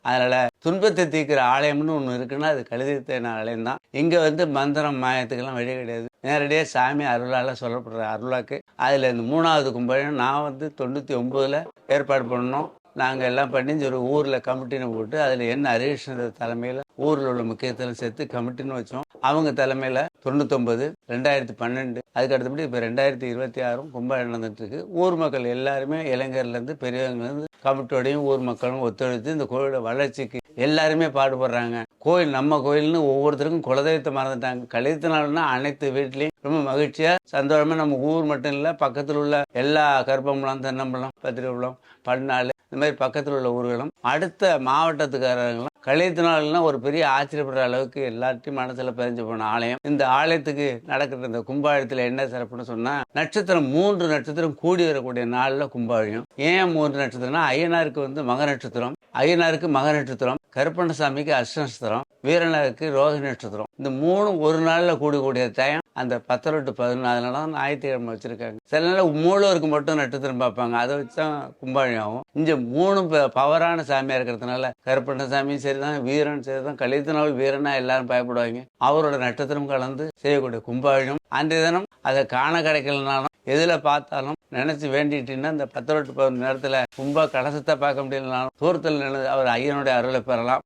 அதனால் துன்பத்தை தீர்க்கிற ஆலயம்னு ஒன்று இருக்குன்னா அது கழுதைத்தேன ஆலயம் தான். இங்கே மந்திரம் மாயத்துக்கெல்லாம் வழி கிடையாது. நேரடியாக சாமி அருளால் சொல்லப்படுற அருளாக்கு. அதில் இந்த 3வது கும்பாபிஷேகம் நான் 99ல் ஏற்பாடு பண்ணோம். நாங்கள் எல்லாம் பண்ணி ஒரு ஊரில் கமிட்டின்னு போட்டு அதில் என்ன ஹரிகிருஷ்ண தலைமையில் ஊரில் உள்ள முக்கியத்தெல்லாம் சேர்த்து கமிட்டின்னு வச்சோம். அவங்க தலைமையில் 99, 2012, அதுக்கு அடுத்தபடி இப்போ 2026 கும்பாபிஷேகம் நடந்துட்டு இருக்கு. ஊர் மக்கள் எல்லாருமே இளைஞர்லேருந்து பெரியவங்கலேருந்து கமிட்டியோடையும் ஊர் மக்களும் ஒத்துழைத்து இந்த கோயிலோட வளர்ச்சிக்கு எல்லாருமே பாடுபடுறாங்க. கோயில் நம்ம கோயில்னு ஒவ்வொருத்தருக்கும் குலதெய்வத்தை மறந்துட்டாங்க. கழித்த நாள்னா அனைத்து வீட்லேயும் ரொம்ப மகிழ்ச்சியா சந்தோஷமா நம்ம ஊர் மட்டும் இல்லை, பக்கத்தில் உள்ள எல்லா கருப்பம்பலம், தென்னம்பலம், பத்திரிகுளம், பன்னாள், இந்த மாதிரி பக்கத்தில் உள்ள ஊர்களும் அடுத்த மாவட்டத்துக்காரங்களும் கழித்த நாள்னா ஒரு பெரிய ஆச்சரியப்படுற அளவுக்கு எல்லாத்தையும் மனசுல பதிஞ்சு போன ஆலயம். இந்த ஆலயத்துக்கு நடக்கிற இந்த கும்பாபிஷேகத்தில் என்ன சிறப்புன்னு சொன்னா, நட்சத்திரம் 3 நட்சத்திரம் கூடி வரக்கூடிய நாளில் கும்பாபிஷேகம். ஏன் 3 நட்சத்திரம்னா, ஐயனாருக்கு மக நட்சத்திரம், ஐயனாருக்கு மக நட்சத்திரம், கருப்பண்ணசாமிக்கு அஷ்ட நட்சத்திரம், வீரனாருக்கு ரோஹி நட்சத்திரம். இந்த 3 ஒரு நாளில் கூடக்கூடிய டயம் அந்த 10/8/11. அதனால தான் ஞாயிற்றுக்கிழமை வச்சிருக்காங்க. சில நாள் மூலவருக்கு மட்டும் நட்சத்திரம் பார்ப்பாங்க, அதை வச்சு தான் கும்பாபிஷேகம் ஆகும். இங்க 3 பவரான சாமியா இருக்கிறதுனால கருப்பண்ணசாமியும் சரிதான், வீரன் சரிதான். கழித்த நாள் வீரனா எல்லாரும் பயப்படுவாங்க. அவரோட நட்சத்திரம் கலந்து செய்யக்கூடிய கும்பாபிஷேகம். அன்றைய தினம் அதை காண கிடைக்கலனாலும் எதுல பார்த்தாலும் நினைச்சு வேண்டிட்டீங்கன்னா இந்த 10/8/11 நேரத்துல கும்ப கலசத்தை பார்க்க முடியலனாலும் தூரத்தில் அவர் ஐயனுடைய அருளை பெறலாம்.